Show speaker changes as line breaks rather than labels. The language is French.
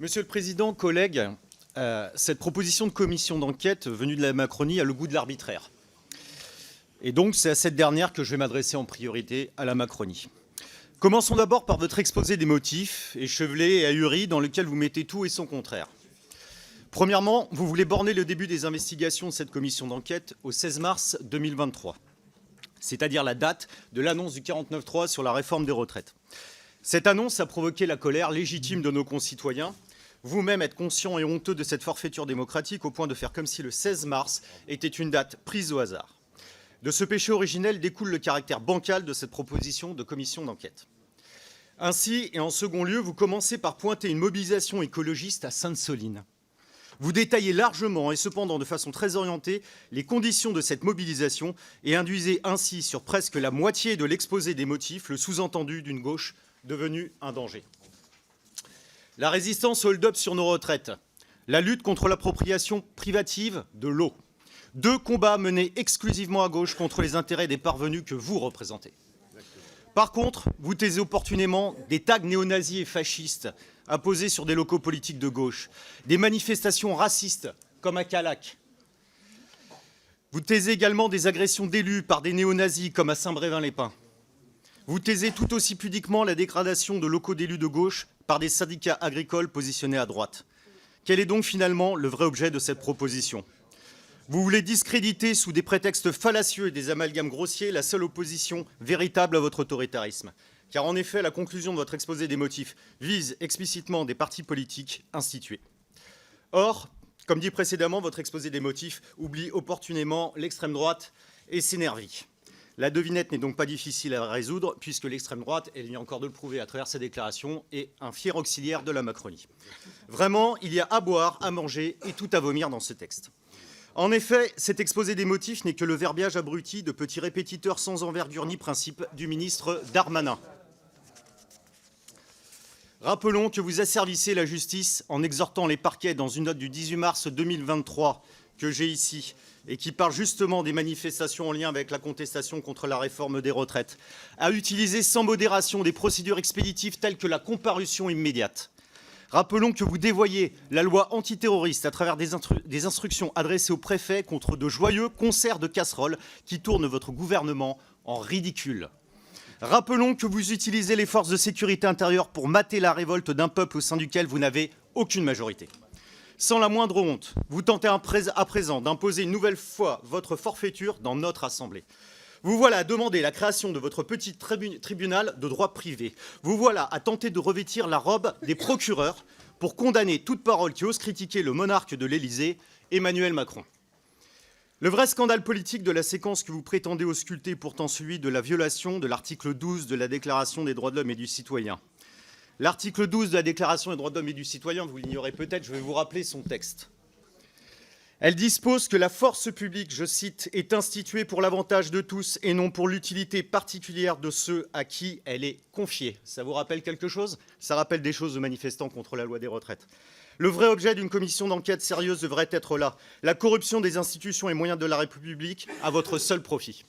Monsieur le Président, collègues, cette proposition de commission d'enquête venue de la Macronie a le goût de l'arbitraire. Et donc, c'est à cette dernière que je vais m'adresser en priorité à la Macronie. Commençons d'abord par votre exposé des motifs, échevelé et ahuri, dans lequel vous mettez tout et son contraire. Premièrement, vous voulez borner le début des investigations de cette commission d'enquête au 16 mars 2023, c'est-à-dire la date de l'annonce du 49.3 sur la réforme des retraites. Cette annonce a provoqué la colère légitime de nos concitoyens. Vous-même êtes conscient et honteux de cette forfaiture démocratique au point de faire comme si le 16 mars était une date prise au hasard. De ce péché originel découle le caractère bancal de cette proposition de commission d'enquête. Ainsi, et en second lieu, vous commencez par pointer une mobilisation écologiste à Sainte-Soline. Vous détaillez largement et cependant de façon très orientée les conditions de cette mobilisation et induisez ainsi sur presque la moitié de l'exposé des motifs le sous-entendu d'une gauche devenue un danger. La résistance au hold-up sur nos retraites, la lutte contre l'appropriation privative de l'eau. Deux combats menés exclusivement à gauche contre les intérêts des parvenus que vous représentez. Par contre, vous taisez opportunément des tags néo-nazis et fascistes apposés sur des locaux politiques de gauche, des manifestations racistes comme à Callac. Vous taisez également des agressions d'élus par des néo-nazis comme à Saint-Brévin-les-Pins. Vous taisez tout aussi pudiquement la dégradation de locaux d'élus de gauche par des syndicats agricoles positionnés à droite. Quel est donc finalement le vrai objet de cette proposition ? Vous voulez discréditer sous des prétextes fallacieux et des amalgames grossiers la seule opposition véritable à votre autoritarisme. Car en effet, la conclusion de votre exposé des motifs vise explicitement des partis politiques institués. Or, comme dit précédemment, votre exposé des motifs oublie opportunément l'extrême droite et s'énervit. La devinette n'est donc pas difficile à résoudre, puisque l'extrême droite, elle vient encore de le prouver à travers ses déclarations, est un fier auxiliaire de la Macronie. Vraiment, il y a à boire, à manger et tout à vomir dans ce texte. En effet, cet exposé des motifs n'est que le verbiage abruti de petits répétiteurs sans envergure ni principe du ministre Darmanin. Rappelons que vous asservissez la justice en exhortant les parquets dans une note du 18 mars 2023 que j'ai ici et qui parle justement des manifestations en lien avec la contestation contre la réforme des retraites, à utiliser sans modération des procédures expéditives telles que la comparution immédiate. Rappelons que vous dévoyez la loi antiterroriste à travers des instructions adressées aux préfets contre de joyeux concerts de casseroles qui tournent votre gouvernement en ridicule. Rappelons que vous utilisez les forces de sécurité intérieure pour mater la révolte d'un peuple au sein duquel vous n'avez aucune majorité. Sans la moindre honte, vous tentez à présent d'imposer une nouvelle fois votre forfaiture dans notre Assemblée. Vous voilà à demander la création de votre petit tribunal de droit privé. Vous voilà à tenter de revêtir la robe des procureurs pour condamner toute parole qui ose critiquer le monarque de l'Élysée, Emmanuel Macron. Le vrai scandale politique de la séquence que vous prétendez ausculter est pourtant celui de la violation de l'article 12 de la Déclaration des droits de l'homme et du citoyen. L'article 12 de la Déclaration des droits de l'homme et du citoyen, vous l'ignorez peut-être, je vais vous rappeler son texte. Elle dispose que la force publique, je cite, est instituée pour l'avantage de tous et non pour l'utilité particulière de ceux à qui elle est confiée. Ça vous rappelle quelque chose ? Ça rappelle des choses aux manifestants contre la loi des retraites. Le vrai objet d'une commission d'enquête sérieuse devrait être là, la corruption des institutions et moyens de la République à votre seul profit.